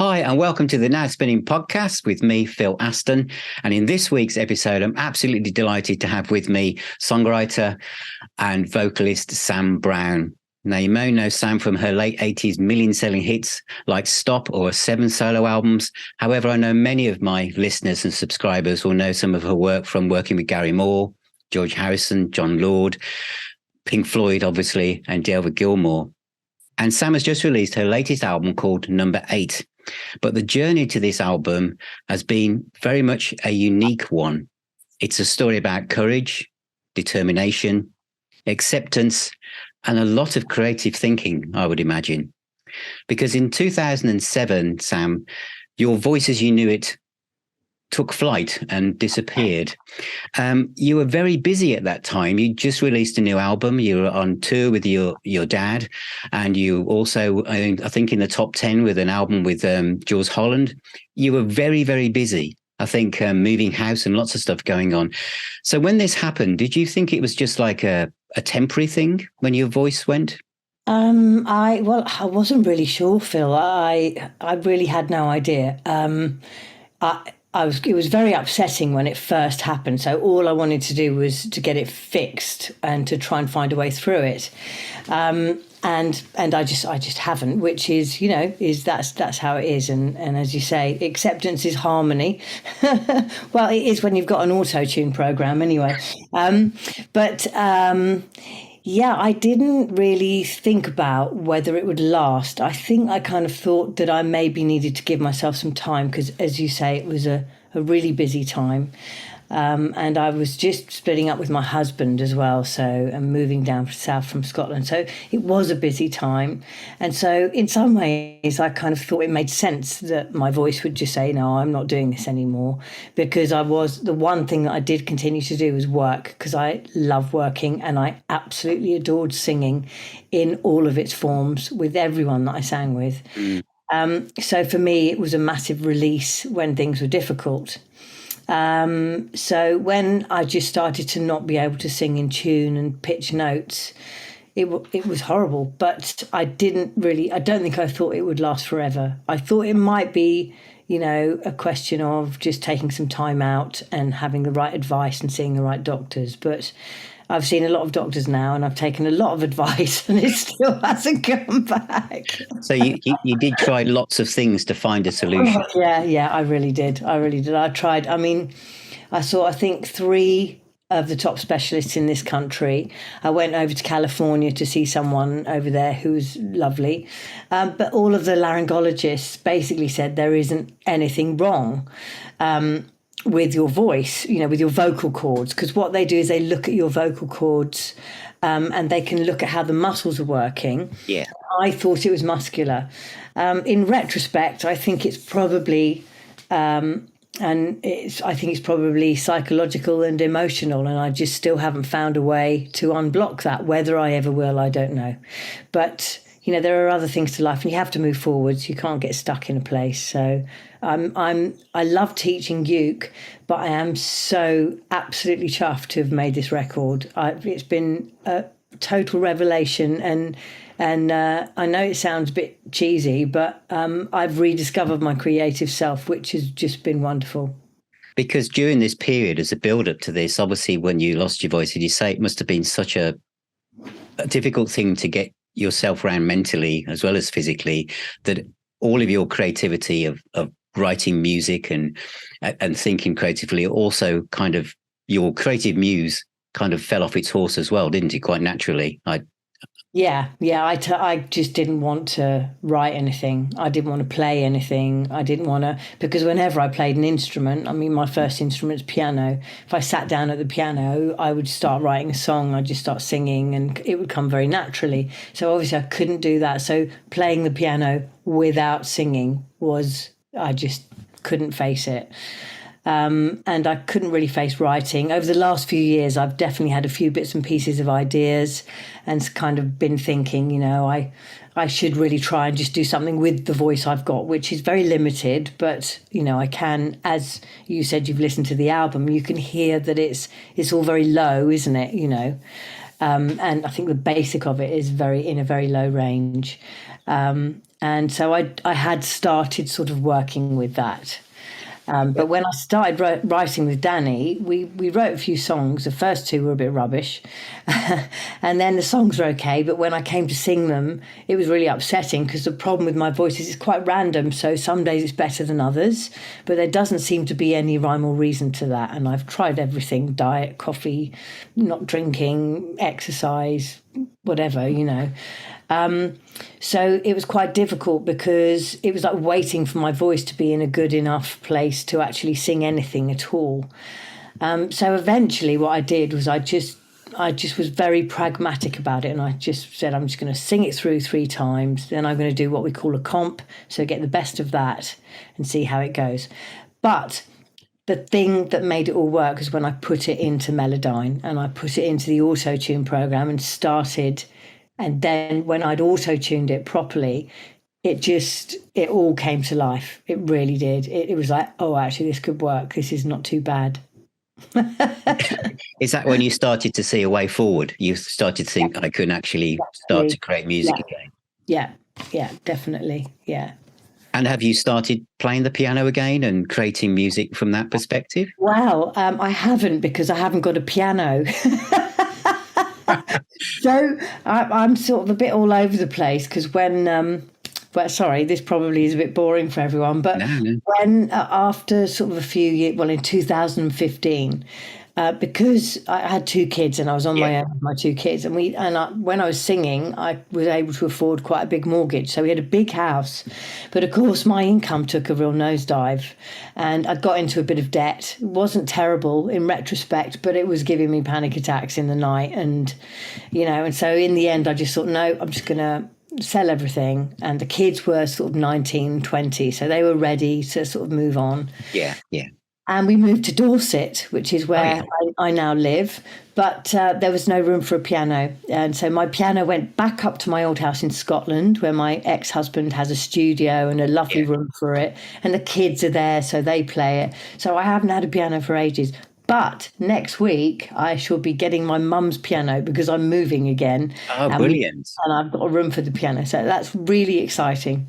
Hi, and welcome to the Now Spinning podcast with me, Phil Aston. And in this week's episode, I'm absolutely delighted to have with me songwriter and vocalist Sam Brown. Now, you may know Sam from her late 80s million-selling hits like Stop or 7 solo albums. However, I know many of my listeners and subscribers will know some of her work from working with Gary Moore, George Harrison, John Lord, Pink Floyd, obviously, and David Gilmour. And Sam has just released her latest album called Number 8. But the journey to this album has been very much a unique one. It's a story about courage, determination, acceptance, and a lot of creative thinking, I would imagine. Because in 2007, Sam, your voice as you knew it took flight and disappeared. You were very busy at that time. You just released a new album. You were on tour with your dad, and you also, I think, in the top 10 with an album with Jules Holland. You were very, very busy. I think moving house and lots of stuff going on. So when this happened, did you think it was just like a temporary thing when your voice went? I wasn't really sure, Phil. I really had no idea. It was very upsetting when it first happened. So all I wanted to do was to get it fixed and to try and find a way through it. And I just haven't, which is, that's how it is. And as you say, acceptance is harmony. Well, it is when you've got an auto-tune program anyway. Yeah, I didn't really think about whether it would last. I think I kind of thought that I maybe needed to give myself some time because, as you say, it was a really busy time. And I was just splitting up with my husband as well, and moving down south from Scotland. So it was a busy time. And so in some ways, I kind of thought it made sense that my voice would just say, no, I'm not doing this anymore. Because the one thing that I did continue to do was work, because I love working and I absolutely adored singing in all of its forms with everyone that I sang with. So for me, it was a massive release when things were difficult. So when I just started to not be able to sing in tune and pitch notes, it was horrible. But I don't think I thought it would last forever. I thought it might be, a question of just taking some time out and having the right advice and seeing the right doctors. But I've seen a lot of doctors now and I've taken a lot of advice and it still hasn't come back. So you did try lots of things to find a solution. Yeah, I really did. I tried. I saw, I think, 3 of the top specialists in this country. I went over to California to see someone over there who was lovely. But all of the laryngologists basically said there isn't anything wrong with your voice, with your vocal cords, because what they do is they look at your vocal cords and they can look at how the muscles are working. Yeah. I thought it was muscular. In retrospect, I think it's probably probably psychological and emotional, and I just still haven't found a way to unblock that. Whether I ever will, I don't know. But there are other things to life, and you have to move forwards. You can't get stuck in a place. So I love teaching uke, but I am so absolutely chuffed to have made this record. It's been a total revelation, and I know it sounds a bit cheesy, but I've rediscovered my creative self, which has just been wonderful. Because during this period, as a build-up to this, obviously when you lost your voice, did you say it must have been such a difficult thing to get yourself around mentally as well as physically, that all of your creativity of writing music and thinking creatively, also kind of your creative muse kind of fell off its horse as well, didn't it? Quite naturally. Yeah. I just didn't want to write anything. I didn't want to play anything. I didn't want to, because whenever I played an instrument, my first instrument's piano. If I sat down at the piano, I would start writing a song. I'd just start singing and it would come very naturally. So obviously I couldn't do that. So playing the piano without singing I just couldn't face it. And I couldn't really face writing. Over the last few years, I've definitely had a few bits and pieces of ideas and kind of been thinking, I should really try and just do something with the voice I've got, which is very limited. But, I can, as you said, you've listened to the album, you can hear that it's all very low, isn't it? And I think the basic of it is in a very low range. And so I had started sort of working with that. But when I started writing with Danny, we wrote a few songs. The first two were a bit rubbish. And then the songs were okay. But when I came to sing them, it was really upsetting because the problem with my voice is it's quite random. So some days it's better than others. But there doesn't seem to be any rhyme or reason to that. And I've tried everything: diet, coffee, not drinking, exercise, whatever, So it was quite difficult because it was like waiting for my voice to be in a good enough place to actually sing anything at all. So eventually what I did was I just was very pragmatic about it, and I just said, I'm just going to sing it through 3 times. Then I'm going to do what we call a comp, so get the best of that and see how it goes. But the thing that made it all work was when I put it into Melodyne and I put it into the auto-tune program and started. And then when I'd auto-tuned it properly, it all came to life. It really did. It was like, oh, actually, this could work. This is not too bad. Is that when you started to see a way forward? You started to think, I can actually start to create music again? Yeah, definitely. Yeah. And have you started playing the piano again and creating music from that perspective? Wow. I haven't, because I haven't got a piano. So I'm sort of a bit all over the place because when, sorry, this probably is a bit boring for everyone, but when after sort of a few years, well, in 2015, because I had 2 kids and I was on my own with my 2 kids, and when I was singing, I was able to afford quite a big mortgage. So we had a big house, but of course my income took a real nosedive and I got into a bit of debt. It wasn't terrible in retrospect, but it was giving me panic attacks in the night. And, and so in the end, I just thought, no, I'm just going to sell everything. And the kids were sort of 19, 20, so they were ready to sort of move on. Yeah. And we moved to Dorset, which is where I now live. But there was no room for a piano. And so my piano went back up to my old house in Scotland, where my ex-husband has a studio and a lovely room for it. And the kids are there, so they play it. So I haven't had a piano for ages. But next week, I shall be getting my mum's piano because I'm moving again. Oh, brilliant. And I've got a room for the piano. So that's really exciting.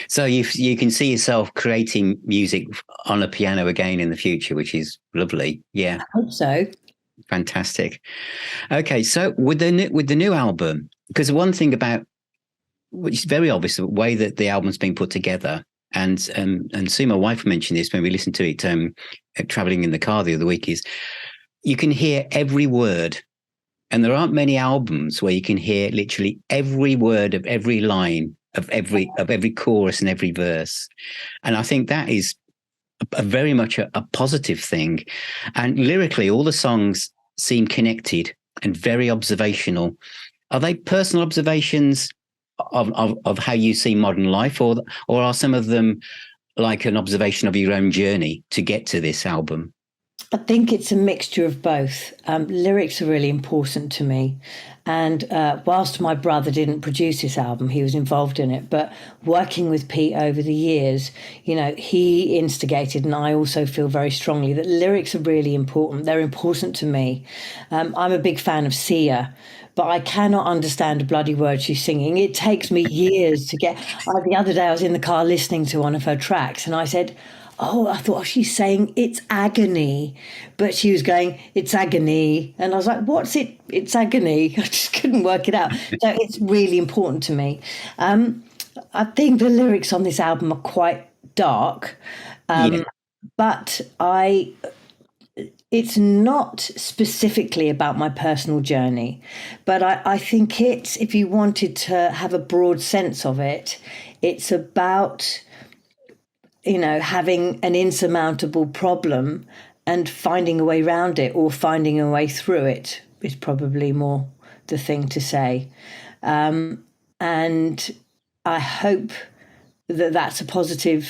So you can see yourself creating music on a piano again in the future, which is lovely. Yeah, I hope so. Fantastic. Okay, so with the new album, because one thing about, which is very obvious, the way that the album's been put together, and Sue, my wife, mentioned this when we listened to it traveling in the car the other week, is you can hear every word. And there aren't many albums where you can hear literally every word of every line of every chorus and every verse. And I think that is very much a positive thing. And lyrically, all the songs seem connected and very observational. Are they personal observations of how you see modern life, or are some of them like an observation of your own journey to get to this album? I think it's a mixture of both. Lyrics are really important to me. And whilst my brother didn't produce this album, he was involved in it. But working with Pete over the years, he instigated, and I also feel very strongly that lyrics are really important. They're important to me. I'm a big fan of Sia, but I cannot understand a bloody word she's singing. It takes me years to get. The other day I was in the car listening to one of her tracks and I said, I thought she's saying it's agony, but she was going, it's agony. And I was like, what's it? It's agony. I just couldn't work it out. So it's really important to me. I think the lyrics on this album are quite dark, but it's not specifically about my personal journey, but I think if you wanted to have a broad sense of it, it's about having an insurmountable problem and finding a way around it, or finding a way through it, is probably more the thing to say. And I hope that that's a positive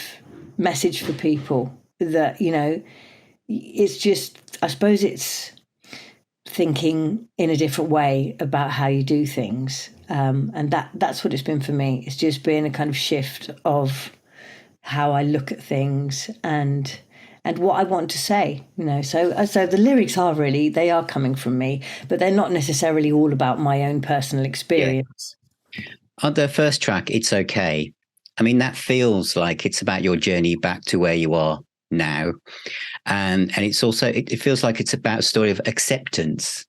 message for people, that, it's just, I suppose it's thinking in a different way about how you do things. And that's what it's been for me. It's just been a kind of shift of how I look at things and what I want to say, So the lyrics they are coming from me, but they're not necessarily all about my own personal experience. On the first track, It's Okay, I mean, that feels like it's about your journey back to where you are now. And it's also, it feels like it's about a story of acceptance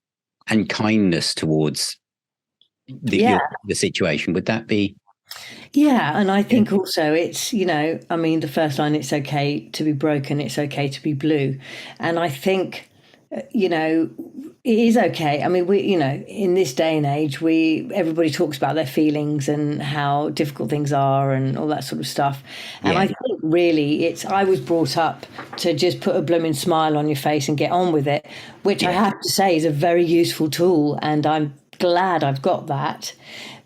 and kindness towards the situation. Would that be? Yeah, and I think also it's, I mean, the first line, it's okay to be broken, it's okay to be blue. And I think, it is okay. I mean, in this day and age, everybody talks about their feelings and how difficult things are and all that sort of stuff. And I think really I was brought up to just put a blooming smile on your face and get on with it, which I have to say is a very useful tool. And I'm glad I've got that.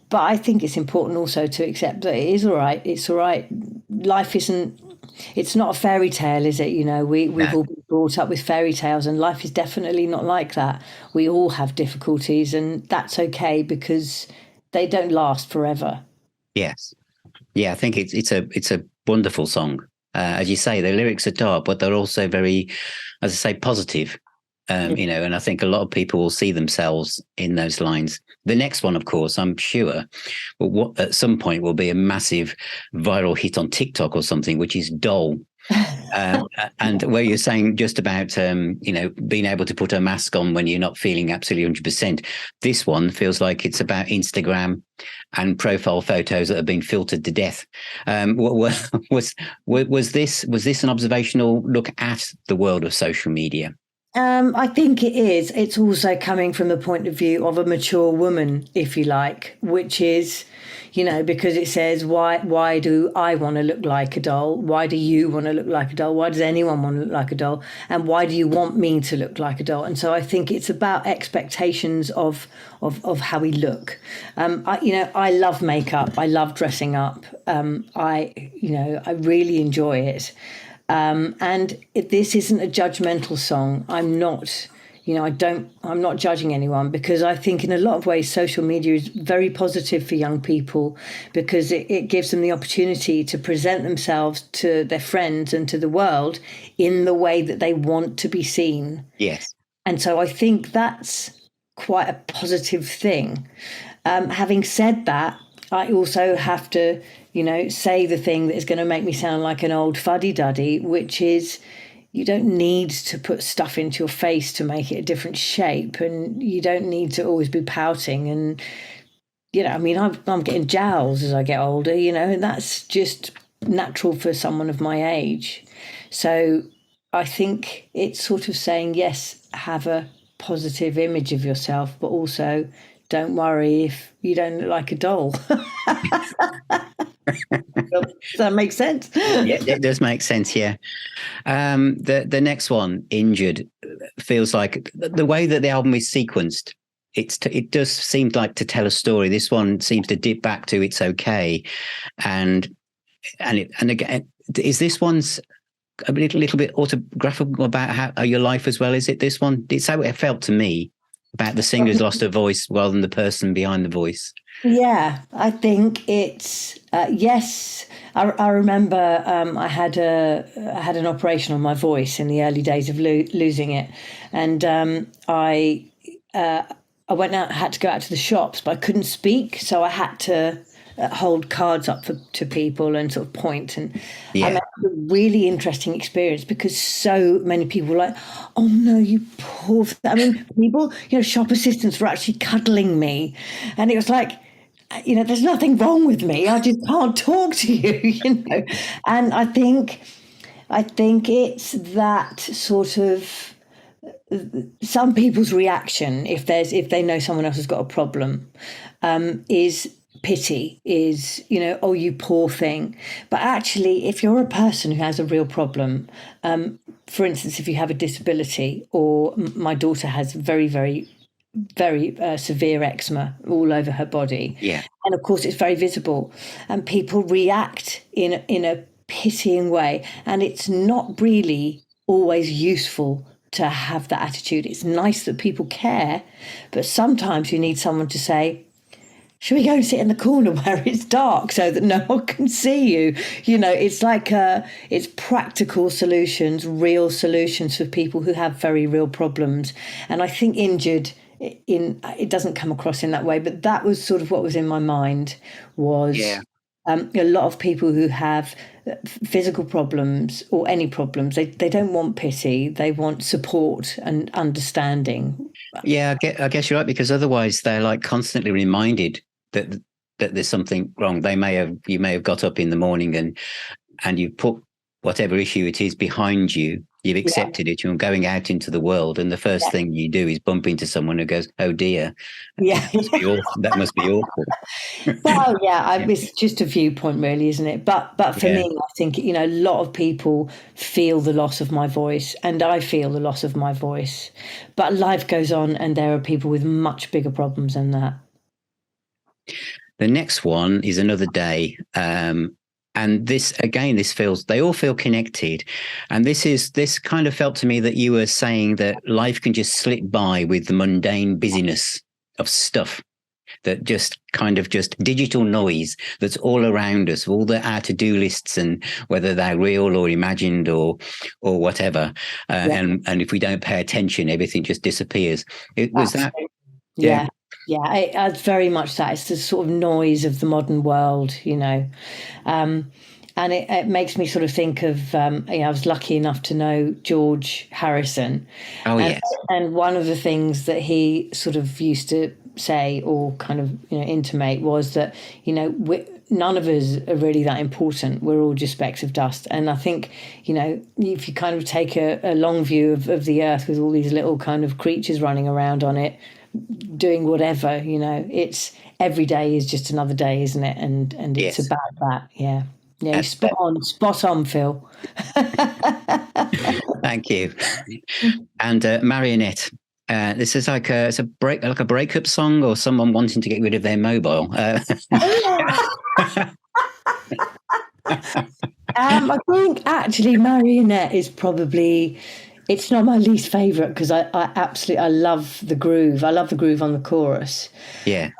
But I think it's important also to accept that it is all right. It's all right. Life it's not a fairy tale, is it? We've all been brought up with fairy tales, and life is definitely not like that. We all have difficulties, and that's okay because they don't last forever. Yes. Yeah, I think it's a wonderful song. As you say, the lyrics are dark, but they're also very, as I say, positive. And I think a lot of people will see themselves in those lines. The next one, of course, I'm sure, at some point will be a massive viral hit on TikTok or something, which is Doll. And where you're saying just about, being able to put a mask on when you're not feeling absolutely 100%. This one feels like it's about Instagram and profile photos that have been filtered to death. Was this an observational look at the world of social media? I think it is. It's also coming from the point of view of a mature woman, if you like, which is, because it says, why do I want to look like a doll? Why do you want to look like a doll? Why does anyone want to look like a doll? And why do you want me to look like a doll? And so I think it's about expectations of how we look. I love makeup. I love dressing up. I really enjoy it. And this isn't a judgmental song. I'm not judging anyone, because I think in a lot of ways social media is very positive for young people, because it gives them the opportunity to present themselves to their friends and to the world in the way that they want to be seen. Yes. And so I think that's quite a positive thing. Having said that, I also have to say the thing that is going to make me sound like an old fuddy-duddy, which is you don't need to put stuff into your face to make it a different shape, and you don't need to always be pouting. And, I'm getting jowls as I get older, and that's just natural for someone of my age. So I think it's sort of saying, yes, have a positive image of yourself, but also don't worry if you don't look like a doll. Does that make sense? Yeah, it does make sense. Yeah. The next one, Injured, feels like the way that the album is sequenced. It does seem like to tell a story. This one seems to dip back to It's Okay, and again, is this one's a little bit autobiographical about how your life as well? Is it this one? It's how it felt to me, about the singer's lost her voice rather than the person behind the voice. Yeah, I think it's yes. I remember I had an operation on my voice in the early days of losing it, and I went out, had to go out to the shops, but I couldn't speak, so I had to hold cards up to people and sort of point. And I had a really interesting experience, because so many people were like, oh no, you poor I mean, people, shop assistants were actually cuddling me, and it was like, there's nothing wrong with me, I just can't talk to you. And I think it's that sort of some people's reaction, if they know someone else has got a problem, is pity, is oh, you poor thing. But actually, if you're a person who has a real problem, for instance, if you have a disability, or my daughter has very, very, very severe eczema all over her body, and of course it's very visible, and people react in a pitying way, and it's not really always useful to have that attitude. It's nice that people care, but sometimes you need someone to say, should we go and sit in the corner where it's dark so that no one can see you? It's like it's practical solutions, real solutions for people who have very real problems. And I think Injured, it doesn't come across in that way, but that was sort of what was in my mind was, A lot of people who have physical problems or any problems, they don't want pity. They want support and understanding. Yeah, I guess you're right, because otherwise they're like constantly reminded that there's something wrong. You may have got up in the morning and you put whatever issue it is behind you. You've accepted it. You're going out into the world, and the first thing you do is bump into someone who goes, "Oh dear, yeah, that must be awful." Well, it's just a viewpoint, really, isn't it? But for me, I think, a lot of people feel the loss of my voice, and I feel the loss of my voice. But life goes on, and there are people with much bigger problems than that. The next one is Another Day. And this, again, they all feel connected. And this kind of felt to me that you were saying that life can just slip by with the mundane busyness of stuff, that just digital noise that's all around us, all our to-do lists, and whether they're real or imagined or whatever. And if we don't pay attention, everything just disappears. It was that. Yeah. Yeah, it's very much that. It's the sort of noise of the modern world, and it makes me sort of think of, I was lucky enough to know George Harrison. Oh, yes. And one of the things that he sort of used to say or kind of, intimate was that, none of us are really that important. We're all just specks of dust. And I think, if you kind of take a long view of the earth with all these little kind of creatures running around on it, doing whatever, it's every day is just another day, isn't it? And it's about that. Yeah, spot on, Phil. Thank you. And Marionette, this is like a breakup song, or someone wanting to get rid of their mobile. I think actually Marionette is probably. It's not my least favourite, because I absolutely love the groove. I love the groove on the chorus. Yeah.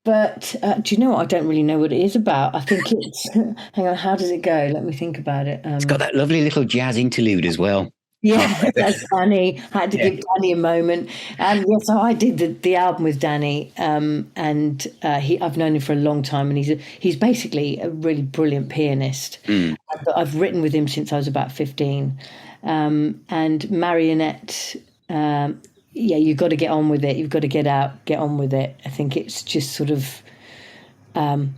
But do you know what? I don't really know what it is about. I think it's... Hang on, how does it go? Let me think about it. It's got that lovely little jazz interlude as well. Yeah, that's Danny. I had to give Danny a moment. So I did the album with Danny, and I've known him for a long time, and he's basically a really brilliant pianist. I've written with him since I was about 15. And Marionette, you've got to get on with it. You've got to get on with it. I think it's just sort of, don't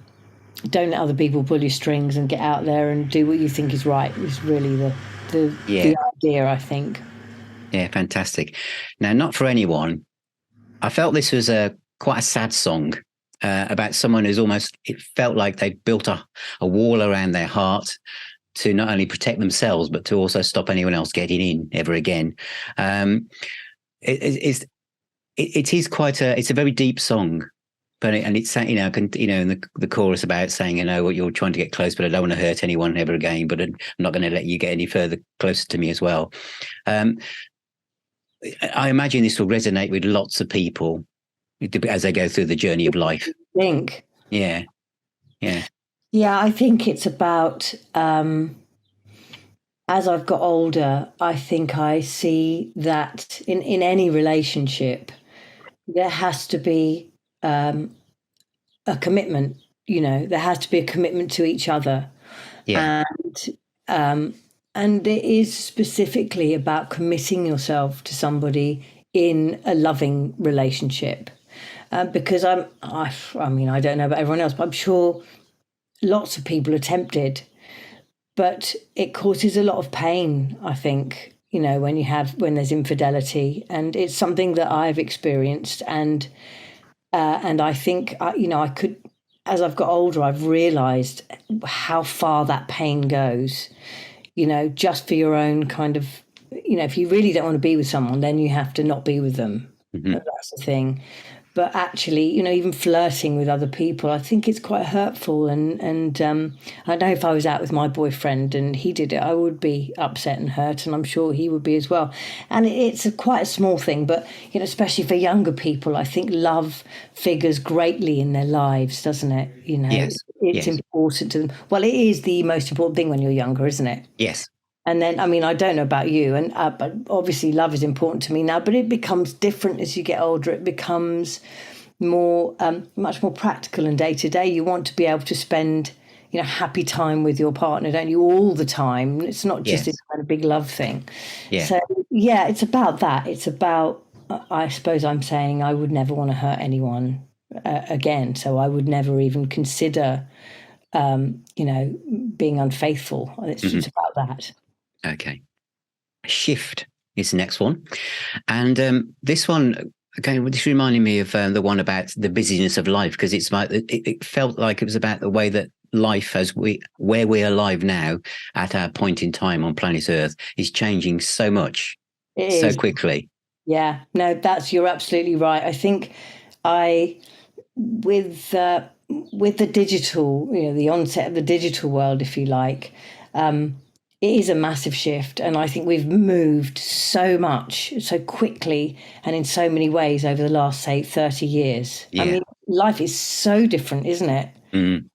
let other people pull your strings, and get out there and do what you think is right. Is really the idea, I think. Yeah, fantastic. Now, Not For Anyone, I felt this was quite a sad song about someone who's it felt like they built a wall around their heart to not only protect themselves, but to also stop anyone else getting in ever again. It is it's a very deep song, but it's in the chorus about saying, what you're trying to get close, but I don't want to hurt anyone ever again, but I'm not going to let you get any further closer to me as well. I imagine this will resonate with lots of people as they go through the journey of life. I think. Yeah. Yeah, I think it's about, as I've got older, I think I see that in any relationship, there has to be a commitment, there has to be a commitment to each other. Yeah. And it is specifically about committing yourself to somebody in a loving relationship. Because I don't know about everyone else, but I'm sure lots of people are tempted, but it causes a lot of pain, I think, when there's infidelity, and it's something that I've experienced, and I think I could, as I've got older, I've realised how far that pain goes, just for your own kind of, if you really don't want to be with someone, then you have to not be with them. Mm-hmm. That's the thing. But actually, even flirting with other people, I think it's quite hurtful. And I know if I was out with my boyfriend and he did it, I would be upset and hurt, and I'm sure he would be as well. And it's quite a small thing, but, especially for younger people, I think love figures greatly in their lives, doesn't it? Yes. It's important to them. Well, it is the most important thing when you're younger, isn't it? Yes. And then, I don't know about you, but obviously love is important to me now, but it becomes different as you get older. It becomes, much more practical and day to day. You want to be able to spend, happy time with your partner, don't you, all the time? It's not just this kind of big love thing. Yeah. So yeah, it's about that. It's about, I suppose I'm saying I would never want to hurt anyone again. So I would never even consider, being unfaithful. It's about that. Okay. Shift is the next one. And this one, again, this reminded me of the one about the busyness of life, because it's like it felt like it was about the way that life, where we're alive now at our point in time on planet Earth, is changing so much, so quickly. Yeah, no, you're absolutely right. I think with the digital, the onset of the digital world, if you like, it is a massive shift. And I think we've moved so much, so quickly, and in so many ways over the last, say, 30 years. Yeah. I mean, life is so different, isn't it? Mm.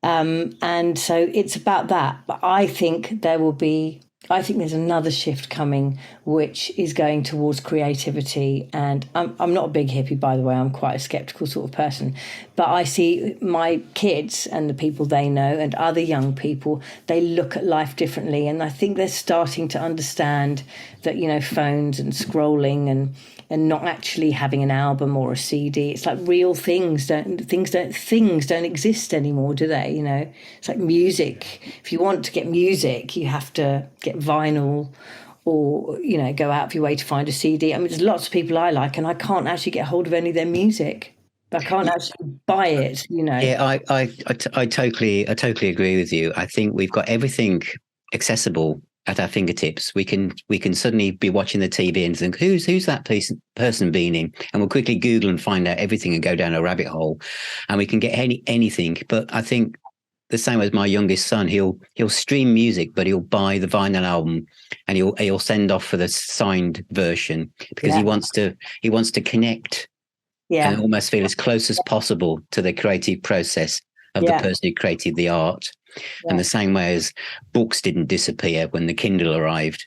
And so it's about that. But I think there's another shift coming, which is going towards creativity. And I'm not a big hippie, by the way. I'm quite a skeptical sort of person. But I see my kids and the people they know and other young people, they look at life differently. And I think they're starting to understand that, phones and scrolling and not actually having an album or a CD. It's like real things don't exist anymore, do they? It's like music. If you want to get music, you have to get vinyl or, go out of your way to find a CD. I mean, there's lots of people I like, and I can't actually get hold of any of their music. I can't actually buy it, Yeah, I totally agree with you. I think we've got everything accessible at our fingertips. We can suddenly be watching the TV and think, who's that person been in? And we'll quickly Google and find out everything and go down a rabbit hole, and we can get anything. But I think the same as my youngest son, he'll stream music, but he'll buy the vinyl album and he'll send off for the signed version, because he wants to connect and almost feel as close as possible to the creative process of the person who created the art. Yeah. And the same way as books didn't disappear when the Kindle arrived,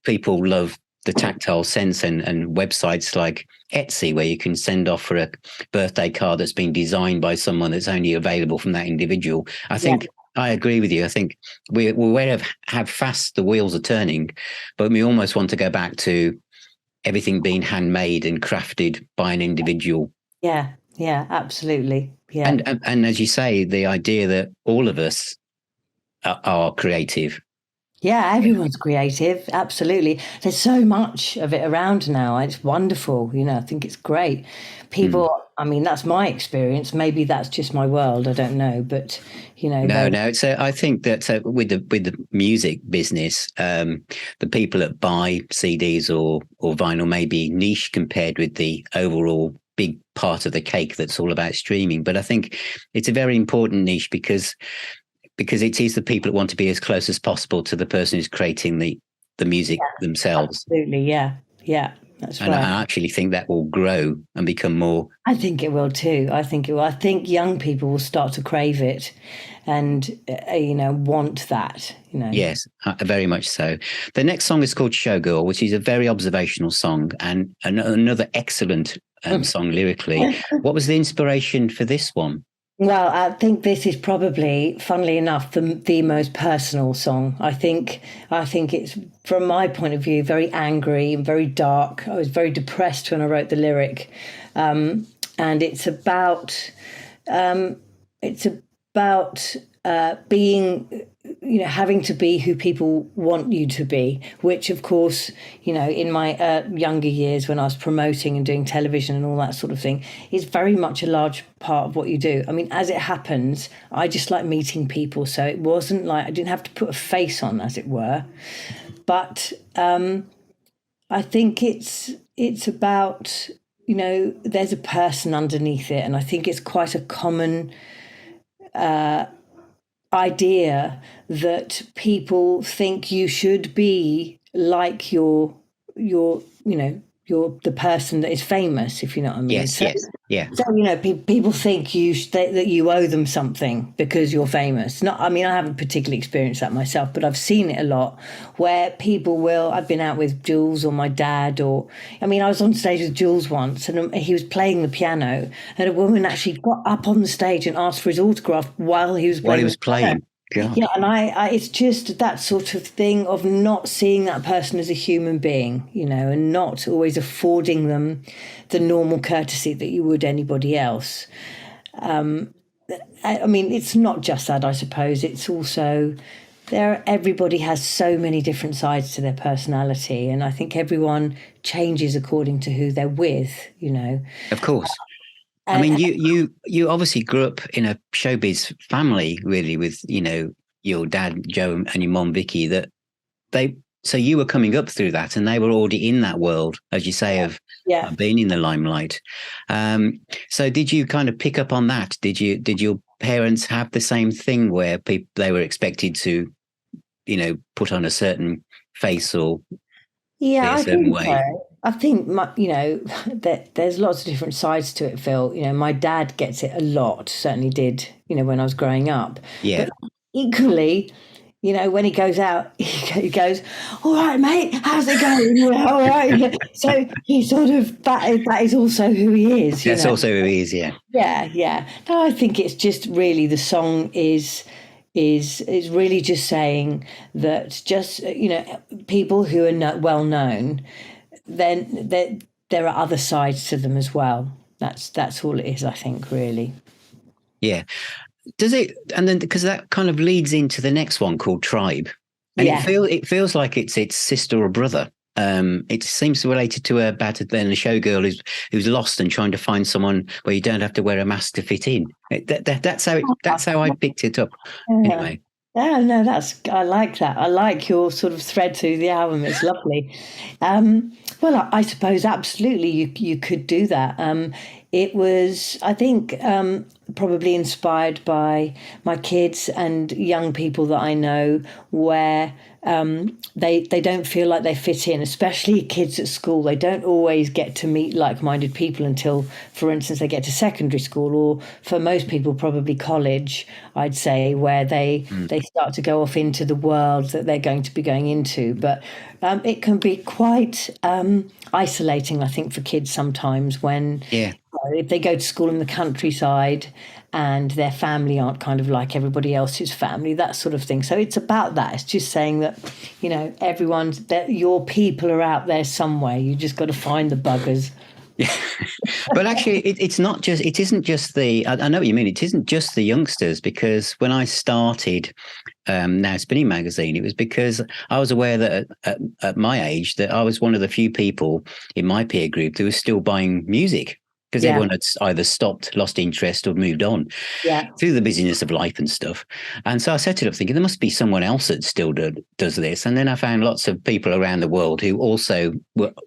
people love the tactile sense, and websites like Etsy, where you can send off for a birthday card that's been designed by someone that's only available from that individual. I think I agree with you. I think we're aware of how fast the wheels are turning, but we almost want to go back to everything being handmade and crafted by an individual. Yeah, absolutely. Yeah. And as you say, the idea that all of us are creative. Yeah, everyone's creative. Absolutely. There's so much of it around now. It's wonderful. I think it's great. People, I mean, that's my experience. Maybe that's just my world. I don't know. But, No. So I think that with the music business, the people that buy CDs or vinyl may be niche compared with the overall big part of the cake that's all about streaming. But I think it's a very important niche because it is the people that want to be as close as possible to the person who's creating the music themselves. Absolutely, yeah, that's right. And I actually think that will grow and become more. I think it will too. I think young people will start to crave it and, want that, Yes, very much so. The next song is called Showgirl, which is a very observational song and another excellent song lyrically. What was the inspiration for this one? Well, I think this is probably, funnily enough, the most personal song. I think it's, from my point of view, very angry and very dark. I was very depressed when I wrote the lyric, and it's about being, having to be who people want you to be, which, of course, in my younger years when I was promoting and doing television and all that sort of thing, is very much a large part of what you do. I mean, as it happens, I just like meeting people. So it wasn't like I didn't have to put a face on, as it were. But I think it's about, there's a person underneath it. And I think it's quite a common idea that people think you should be like your you're the person that is famous, if you know what I mean. Yes, yes, yeah. So, you know, people think that you owe them something because you're famous. I mean, I haven't particularly experienced that myself, but I've seen it a lot where people will, I've been out with Jules or my dad, I was on stage with Jules once and he was playing the piano and a woman actually got up on the stage and asked for his autograph while he was playing. God. Yeah, and I it's just that sort of thing of not seeing that person as a human being, you know, and not always affording them the normal courtesy that you would anybody else. I mean, it's not just that, I suppose. It's also everybody has so many different sides to their personality, and I think everyone changes according to who they're with, you know. Of course. I mean, you obviously grew up in a showbiz family, really, with, you know, your dad, Joe, and your mom, Vicky, so you were coming up through that and they were already in that world, as you say, of being in the limelight. So did you kind of pick up on that? Did your parents have the same thing where they were expected to, you know, put on a certain face or be a certain way? So. I think, you know, that there's lots of different sides to it, Phil. You know, my dad gets it a lot, certainly did, you know, when I was growing up. Yeah. But equally, you know, when he goes out, he goes, "All right, mate, how's it going? Yeah, all right." So he sort of, that is also who he is. That's also who he is, yeah. Yeah, yeah. No, I think it's just really the song is really just saying that just, you know, people who are well known, then there are other sides to them as well. That's all it is, I think, really. Yeah. Does it? And then because that kind of leads into the next one called Tribe, and it feels like it's its sister or brother. It seems related to about a showgirl who's lost and trying to find someone where you don't have to wear a mask to fit in. That's how I picked it up. Anyway. Yeah, no, I like that. I like your sort of thread through the album. It's lovely. Well, I suppose absolutely you could do that. It was, I think, probably inspired by my kids and young people that I know, where they don't feel like they fit in, especially kids at school. They don't always get to meet like-minded people until, for instance, they get to secondary school, or for most people, probably college, I'd say, where they start to go off into the world that they're going to be going into. But it can be quite isolating, I think, for kids sometimes when if they go to school in the countryside and their family aren't kind of like everybody else's family, that sort of thing. So it's about that. It's just saying that, you know, that your people are out there somewhere. You just got to find the buggers. Yeah. But actually, it isn't just I know what you mean. It isn't just the youngsters, because when I started Now Spinning magazine, it was because I was aware that at my age that I was one of the few people in my peer group who was still buying music, because everyone had either stopped, lost interest, or moved on through the busyness of life and stuff. And so I set it up thinking there must be someone else that still does this. And then I found lots of people around the world who also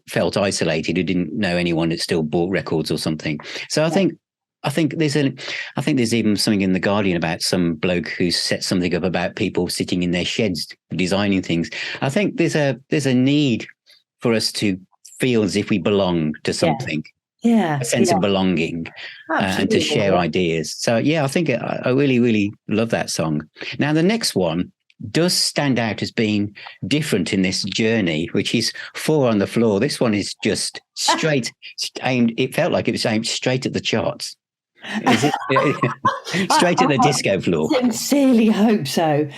felt isolated, who didn't know anyone that still bought records or something. So I think there's even something in The Guardian about some bloke who set something up about people sitting in their sheds designing things. I think there's a need for us to feel as if we belong to something. Yeah, a sense of belonging and to share ideas. So, I think I really, really love that song. Now, the next one does stand out as being different in this journey, which is Four on the Floor. This one is just straight aimed. It felt like it was aimed straight at the charts. Is it straight at the disco floor? I sincerely hope so.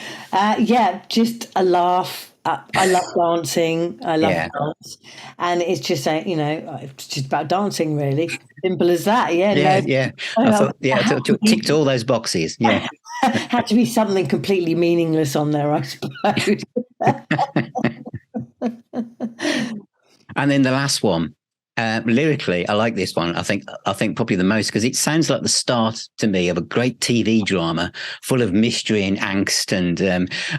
Just a laugh. I love dancing. I love dance, and it's just it's just about dancing, really. Simple as that. I thought, it ticked all those boxes. Yeah, had to be something completely meaningless on there, I suppose. And then the last one. Lyrically, I like this one. I think probably the most, because it sounds like the start to me of a great TV drama full of mystery and angst, and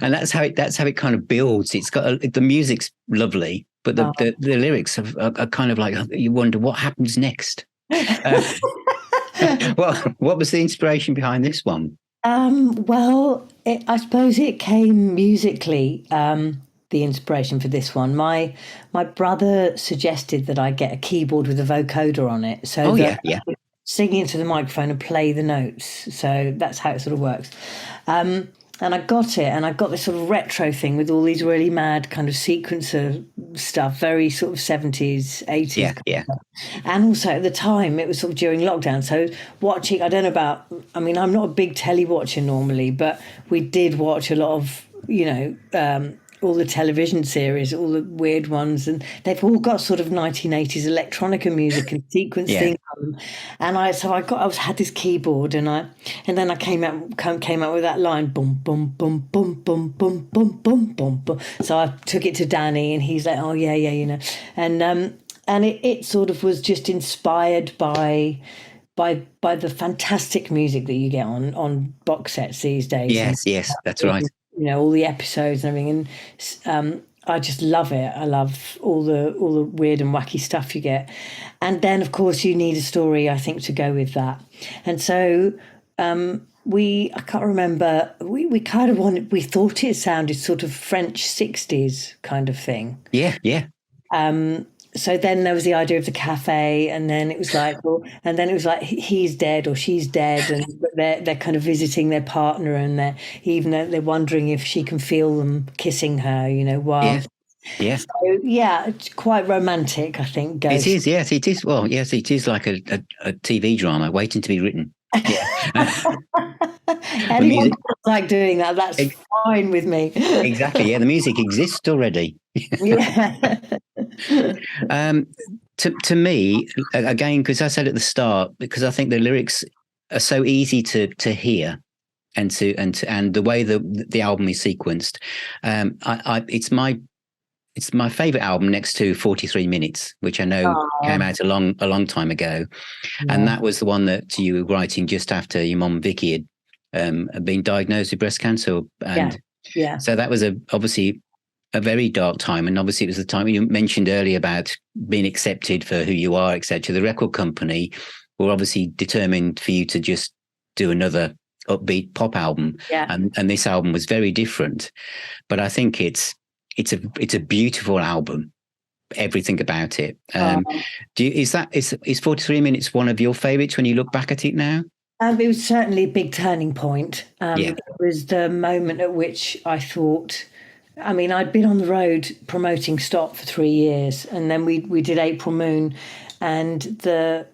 that's how it kind of builds. It's got the music's lovely, but the lyrics are kind of like you wonder what happens next. What was the inspiration behind this one? I suppose it came musically. the inspiration for this one. My brother suggested that I get a keyboard with a vocoder on it, so that yeah. I could sing into the microphone and play the notes. So that's how it sort of works. And I got it, and I got this sort of retro thing with all these really mad kind of sequencer stuff, very sort of 70s, 80s. Yeah. And also at the time, it was sort of during lockdown. So watching, I don't know about, I mean, I'm not a big telly watcher normally, but we did watch a lot of, all the television series, all the weird ones, and they've all got sort of 1980s electronica music and sequence things. And I had this keyboard, and then I came out with that line, boom, boom, boom, boom, boom, boom, boom, boom, boom, boom. So I took it to Danny, and he's like, oh yeah, and it sort of was just inspired by the fantastic music that you get on box sets these days. Yes, that's right. All the episodes and everything, and I just love it. I love all the weird and wacky stuff you get, and then of course you need a story, I think, to go with that. And so I can't remember. We kind of we thought it sounded sort of French 60s kind of thing. Yeah. So then there was the idea of the cafe, and then it was like, he's dead or she's dead, and they're kind of visiting their partner, and they're wondering if she can feel them kissing her, while. Yeah. So, it's quite romantic, I think. It is. Yes, it is. Well, yes, it is like a TV drama waiting to be written. Yeah. Anyone like doing that, that's fine with me. Exactly. Yeah, the music exists already. Yeah. To me, again, because I said at the start, because I think the lyrics are so easy to hear, and the way the album is sequenced, it's my favorite album next to 43 Minutes, which I know came out a long time ago. Yeah. And that was the one that you were writing just after your mum Vicky had been diagnosed with breast cancer. And so that was obviously a very dark time. And obviously it was the time you mentioned earlier about being accepted for who you are, etc. The record company were obviously determined for you to just do another upbeat pop album. Yeah. And this album was very different. But I think it's a beautiful album, everything about it. Is 43 Minutes one of your favorites when you look back at it now? It was certainly a big turning point. It was the moment at which I thought, I mean, I'd been on the road promoting Stop for 3 years, and then we did April Moon, and the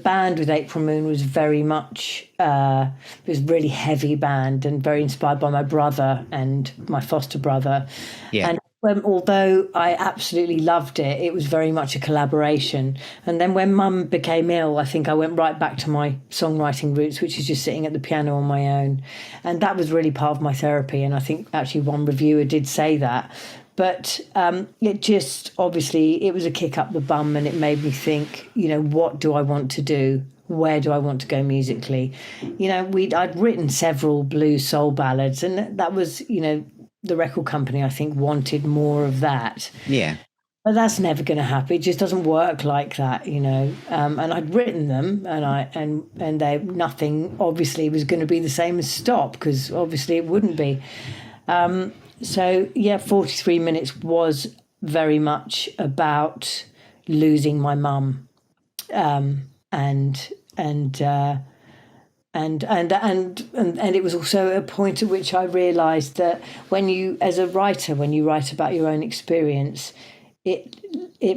band with April Moon was very much, it was a really heavy band and very inspired by my brother and my foster brother. Yeah. And although I absolutely loved it, it was very much a collaboration. And then when Mum became ill, I think I went right back to my songwriting roots, which is just sitting at the piano on my own. And that was really part of my therapy. And I think actually one reviewer did say that. But it just, obviously, it was a kick up the bum, and it made me think, what do I want to do? Where do I want to go musically? I'd written several blues soul ballads, and that was, the record company, I think, wanted more of that. Yeah. But that's never going to happen. It just doesn't work like that, and I'd written them, and nothing obviously was going to be the same as Stop, because obviously it wouldn't be. So, 43 Minutes was very much about losing my mum, and it was also a point at which I realised that when you write about your own experience, it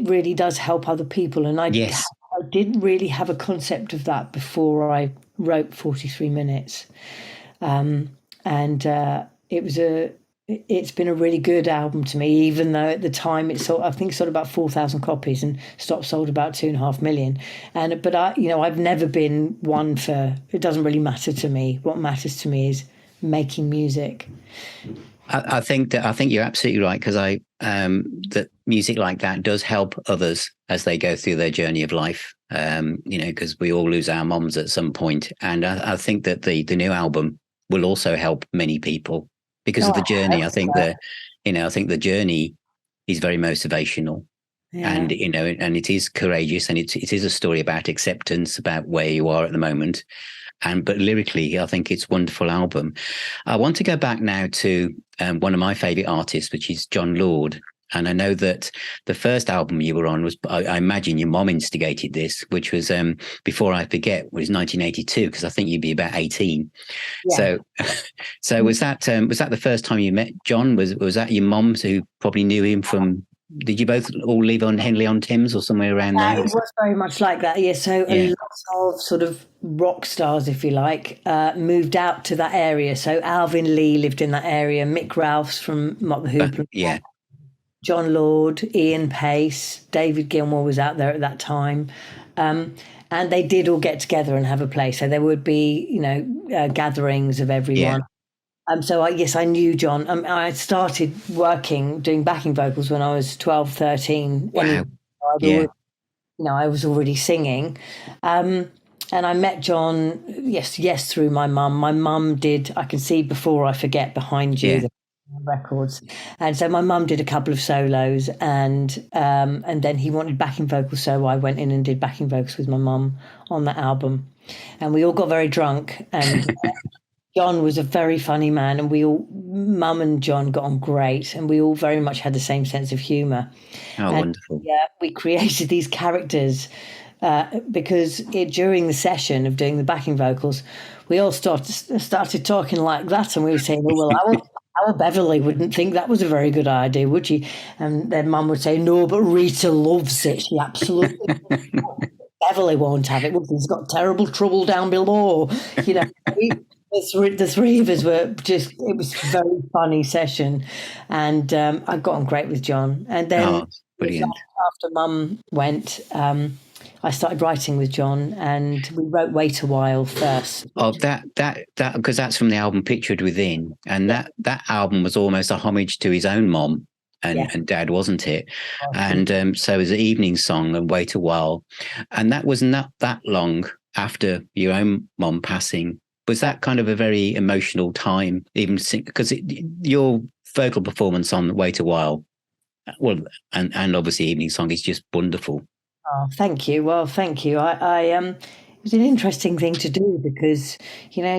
really does help other people. And I didn't really have a concept of that before I wrote 43 Minutes, it's been a really good album to me, even though at the time it sold, I think, sold about 4,000 copies, and Stop sold about 2.5 million. But I've never been one for, it doesn't really matter to me. What matters to me is making music. I think you're absolutely right, because that music like that does help others as they go through their journey of life. Because we all lose our moms at some point, and I think that the new album will also help many people. Because of the journey, I think the journey is very motivational, and and it is courageous, and it is a story about acceptance, about where you are at the moment, but lyrically, I think it's a wonderful album. I want to go back now to one of my favourite artists, which is John Lord. And I know that the first album you were on was, I imagine your mom instigated this, which was, before I forget, was 1982, because I think you'd be about 18. Yeah. So was that the first time you met John? Was that your mom who probably knew him from? Did you both all live on Henley on Thames or somewhere around there? It was very much like that. Yeah. So a lot of sort of rock stars, if you like, moved out to that area. So Alvin Lee lived in that area. Mick Ralphs from Mock the Hoopla. Yeah. John Lord, Ian Pace, David Gilmour was out there at that time. And they did all get together and have a play. So there would be, gatherings of everyone. Yeah. So I knew John. I started doing backing vocals when I was 12, 13. Wow. I was already singing. And I met John, yes, through my mum. My mum did, I Can See Before I Forget behind you. Yeah. Records, and so my mum did a couple of solos, and then he wanted backing vocals, so I went in and did backing vocals with my mum on that album, and we all got very drunk, and John was a very funny man, and mum and John got on great, and we all very much had the same sense of humour. Wonderful. Yeah, we created these characters because during the session of doing the backing vocals, we all started talking like that, and we were saying, "Oh well, our Beverly wouldn't think that was a very good idea, would she?" And then Mum would say, "No, but Rita loves it. She absolutely Beverly won't have it. She's got terrible trouble down below." The three of us were just, it was a very funny session. And I got on great with John. And then after Mum went, I started writing with John, and we wrote Wait a While first. Oh, that because that's from the album Pictured Within, and that album was almost a homage to his own mom and dad, wasn't it? Oh, and so it was an evening song and Wait a While, and that was not that long after your own mom passing. Was that kind of a very emotional time, even because your vocal performance on Wait a While, well, and obviously Evening Song is just wonderful. Oh, thank you. Well, thank you. It was an interesting thing to do because,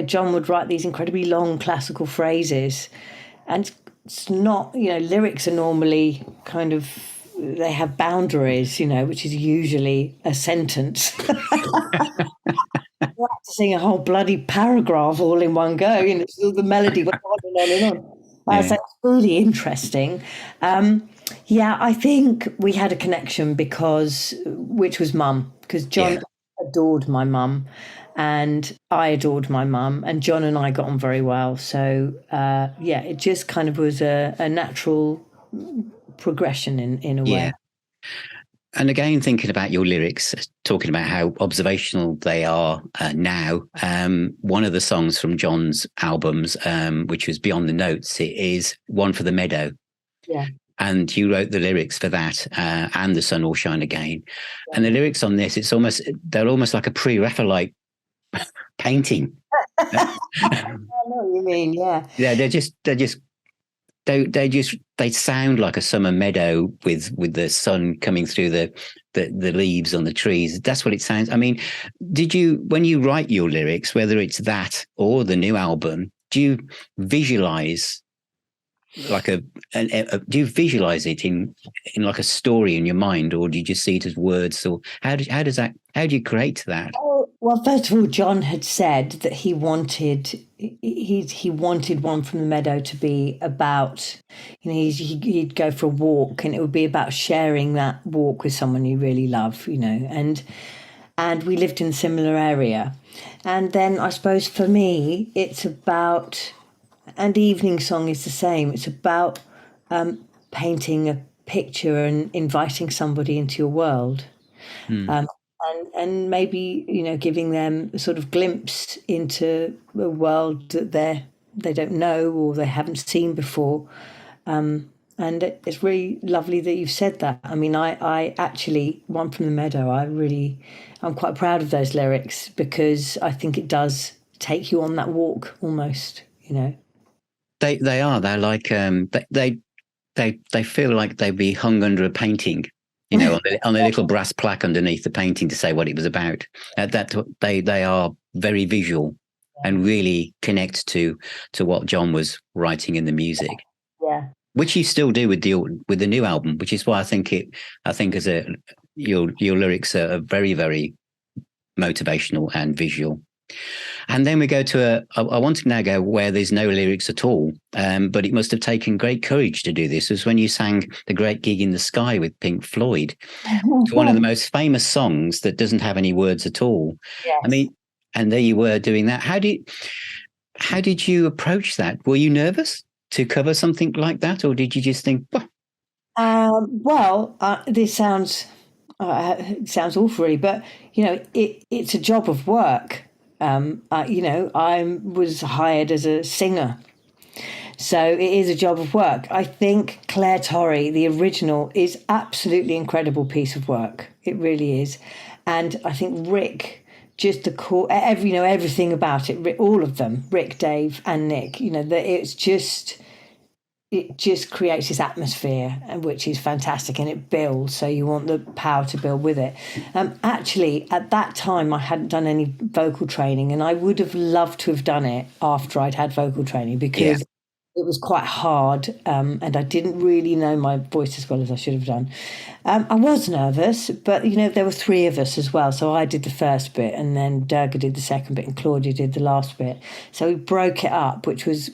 John would write these incredibly long classical phrases, and it's not, lyrics are normally kind of, they have boundaries, which is usually a sentence. I had to sing a whole bloody paragraph all in one go, so the melody went on and on and on. So it's really interesting. I think we had a connection which was Mum, because John adored my mum and I adored my mum, and John and I got on very well. So, it just kind of was a natural progression in a way. And again, thinking about your lyrics, talking about how observational they are now, one of the songs from John's albums, which was Beyond the Notes, it is One for the Meadow. Yeah. And you wrote the lyrics for that and The Sun Will Shine Again. Yeah. And the lyrics on this, they're almost like a pre-Raphaelite painting. I know what you mean, yeah. Yeah, they sound like a summer meadow with the sun coming through the leaves on the trees. That's what it sounds. I mean, when you write your lyrics, whether it's that or the new album, do you visualize do you visualize it in like a story in your mind, or do you just see it as words? Or how do you create that? Well, first of all, John had said that he wanted One from the Meadow to be about, he'd go for a walk and it would be about sharing that walk with someone you really love, and we lived in a similar area. And then I suppose for me, it's about, and Evening Song is the same, it's about painting a picture and inviting somebody into your world. And maybe, giving them a sort of glimpse into a world that they don't know or they haven't seen before. And it's really lovely that you've said that. I mean, I actually, One from the Meadow, I'm quite proud of those lyrics because I think it does take you on that walk almost, They are. They're like, they feel like they'd be hung under a painting. On a little brass plaque underneath the painting to say what it was about. They are very visual and really connect to what John was writing in the music. Yeah. which you still do with the new album, which is why I think as your lyrics are very, very motivational and visual. And then we go to I want to now go where there's no lyrics at all, but it must have taken great courage to do this. It was when you sang The Great Gig in the Sky with Pink Floyd. It's one of the most famous songs that doesn't have any words at all. Yes. I mean, and there you were doing that. How did you approach that? Were you nervous to cover something like that, or did you just think, this sounds awful, really, but it's a job of work. I was hired as a singer, so it is a job of work. I think Claire Torrey, the original, is absolutely incredible piece of work. It really is, and I think Rick, just the core, everything about it, all of them, Rick, Dave, and Nick. It just creates this atmosphere, which is fantastic, and it builds, so you want the power to build with it. Actually, at that time, I hadn't done any vocal training, and I would have loved to have done it after I'd had vocal training, because it was quite hard, and I didn't really know my voice as well as I should have done. I was nervous, but, there were three of us as well, so I did the first bit, and then Durga did the second bit, and Claudia did the last bit. So we broke it up, which was...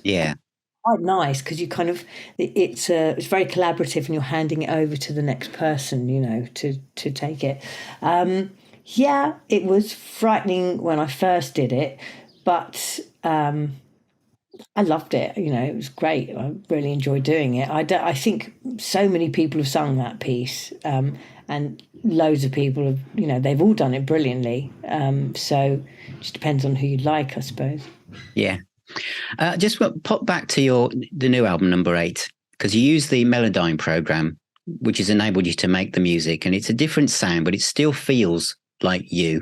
quite nice, because you kind of it's very collaborative, and you're handing it over to the next person, to take it. It was frightening when I first did it, but I loved it. It was great. I really enjoyed doing it. I think so many people have sung that piece, and loads of people have, they've all done it brilliantly. So it just depends on who you like, I suppose. Yeah. Just pop back to the new album, number 8, because you use the Melodyne program, which has enabled you to make the music, and it's a different sound, but it still feels like you.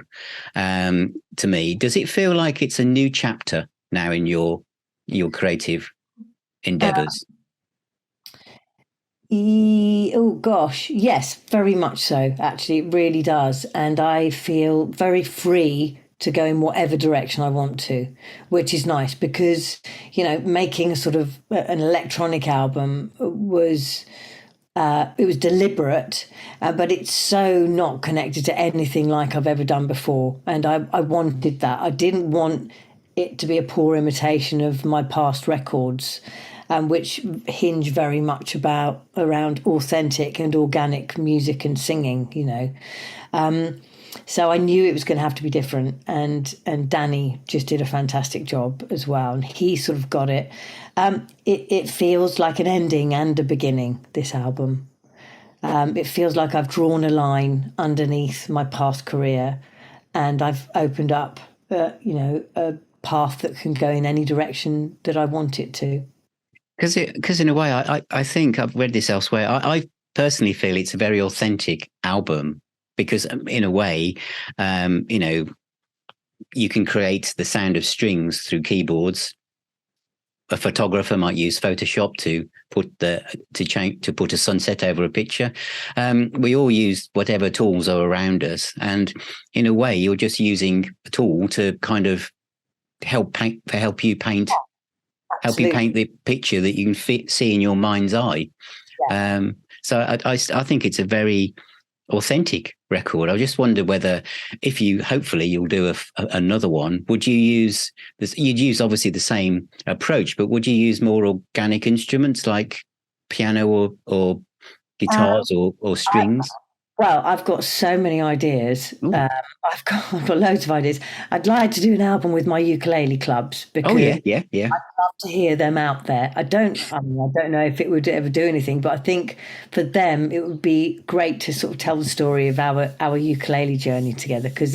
To me, does it feel like it's a new chapter now in your creative endeavors? Oh gosh, yes, very much so. Actually, it really does, and I feel very free to go in whatever direction I want to, which is nice, because, making a sort of an electronic album was deliberate, but it's so not connected to anything like I've ever done before. And I wanted that. I didn't want it to be a poor imitation of my past records, which hinge very much around authentic and organic music and singing, So I knew it was going to have to be different, and Danny just did a fantastic job as well, and he sort of got it. It feels like an ending and a beginning, this album. It feels like I've drawn a line underneath my past career, and I've opened up, a path that can go in any direction that I want it to. Because in a way, I think I've read this elsewhere. I personally feel it's a very authentic album. Because in a way, you can create the sound of strings through keyboards. A photographer might use Photoshop to put a sunset over a picture. We all use whatever tools are around us, and in a way, you're just using a tool to kind of help you paint the picture that you can see in your mind's eye. Yeah. So I think it's a very authentic record. I just wonder whether, if hopefully you'll do another one, would you use this? You'd use obviously the same approach, but would you use more organic instruments like piano or guitars or strings? Well, I've got so many ideas. I've got loads of ideas. I'd like to do an album with my ukulele clubs, because yeah. I'd love to hear them out there. I don't know if it would ever do anything, but I think for them it would be great to sort of tell the story of our ukulele journey together, because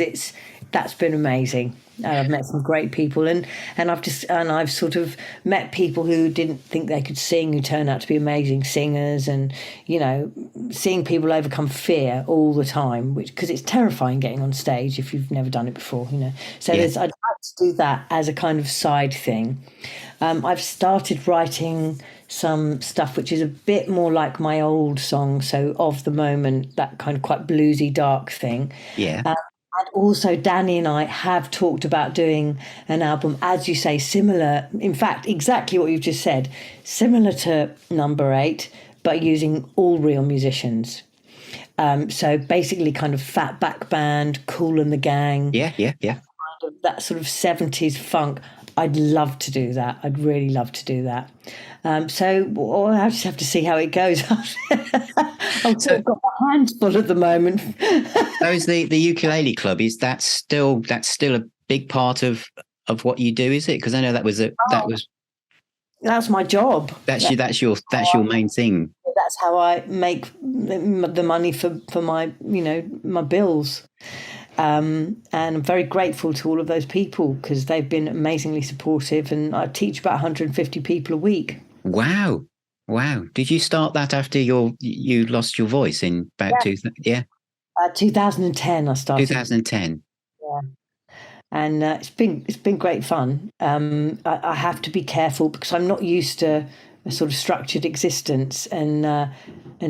that's been amazing. I've met some great people, and I've sort of met people who didn't think they could sing, who turned out to be amazing singers, and seeing people overcome fear all the time, because it's terrifying getting on stage if you've never done it before, So I'd like to do that as a kind of side thing. I've started writing some stuff which is a bit more like my old song, so Of the Moment, that kind of quite bluesy, dark thing. Yeah. Also, Danny and I have talked about doing an album, as you say, similar, in fact, exactly what you've just said, similar to Number 8, but using all real musicians. So basically kind of Fat Back Band, Kool and the Gang. Yeah. That sort of 70s funk. I'd love to do that. I'd really love to do that. So I just have to see how it goes. I've sort of got my hands full at the moment. So is the ukulele club, is that's still a big part of what you do, is it? Because I know that's my job. That's your main thing. That's how I make the money for my my bills. And I'm very grateful to all of those people because they've been amazingly supportive, and I teach about 150 people a week. Wow. Did you start that after you lost your voice in about 2010 I started. 2010. Yeah. And it's been great fun. I have to be careful because I'm not used to a sort of structured existence, and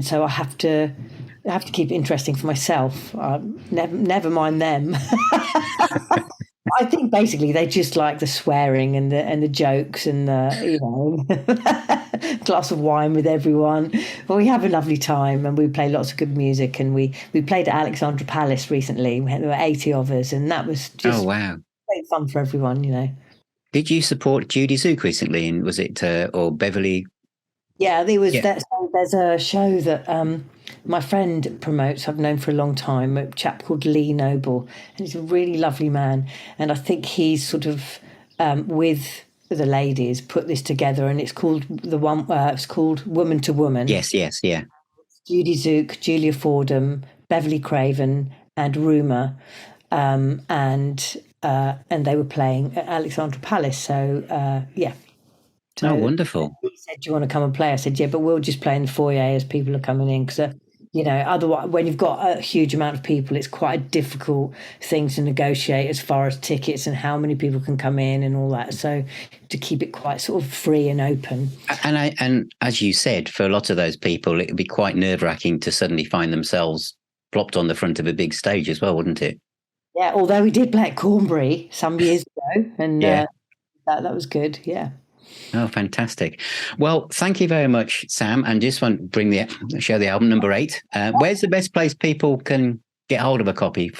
so I have to keep it interesting for myself. Never mind them. I think basically they just like the swearing and the jokes and the glass of wine with everyone. But we have a lovely time and we play lots of good music. And we played at Alexandra Palace recently. There were 80 of us, and that was just great fun for everyone. Did you support Judy Zook recently? And was it or Beverly? Yeah, there was. Yeah. There's a show that my friend promotes. I've known for a long time. A chap called Lee Noble, and he's a really lovely man. And I think he's sort of with the ladies put this together, and it's called It's called Woman to Woman. Yes, yeah. Judy Zook, Julia Fordham, Beverly Craven, and Rumour, and they were playing at Alexandra Palace. So yeah. So wonderful. He said, "Do you want to come and play?" I said, "Yeah, but we'll just play in the foyer as people are coming in because, otherwise, when you've got a huge amount of people, it's quite a difficult thing to negotiate as far as tickets and how many people can come in and all that. So to keep it quite sort of free and open." And as you said, for a lot of those people, it would be quite nerve-wracking to suddenly find themselves plopped on the front of a big stage as well, wouldn't it? Yeah, although we did play at Cornbury some years ago, and that was good. Yeah. Oh, fantastic. Well, thank you very much, Sam. And just want to show the album Number 8. Where's the best place people can get hold of a copy?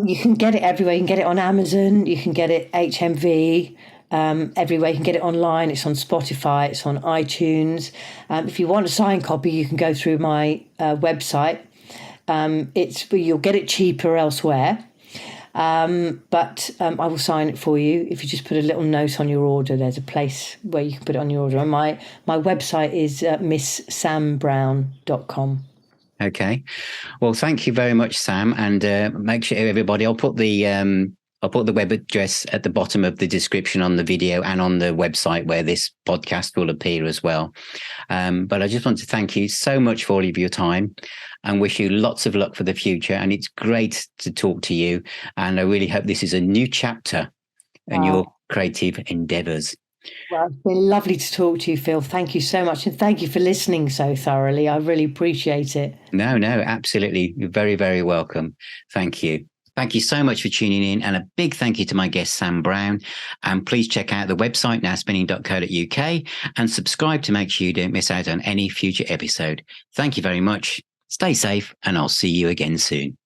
You can get it everywhere. You can get it on Amazon. You can get it HMV. Everywhere. You can get it online. It's on Spotify. It's on iTunes. If you want a signed copy, you can go through my website. You'll get it cheaper elsewhere. But I will sign it for you. If you just put a little note on your order, there's a place where you can put it on your order. And my website is misssambrown.com. Okay. Well, thank you very much, Sam. And make sure everybody, I'll put the web address at the bottom of the description on the video and on the website where this podcast will appear as well. But I just want to thank you so much for all of your time and wish you lots of luck for the future. And it's great to talk to you. And I really hope this is a new chapter in your creative endeavours. Well, it's been lovely to talk to you, Phil. Thank you so much. And thank you for listening so thoroughly. I really appreciate it. No, absolutely. You're very, very welcome. Thank you. Thank you so much for tuning in, and a big thank you to my guest, Sam Brown. And please check out the website, nowspinning.co.uk, and subscribe to make sure you don't miss out on any future episode. Thank you very much. Stay safe, and I'll see you again soon.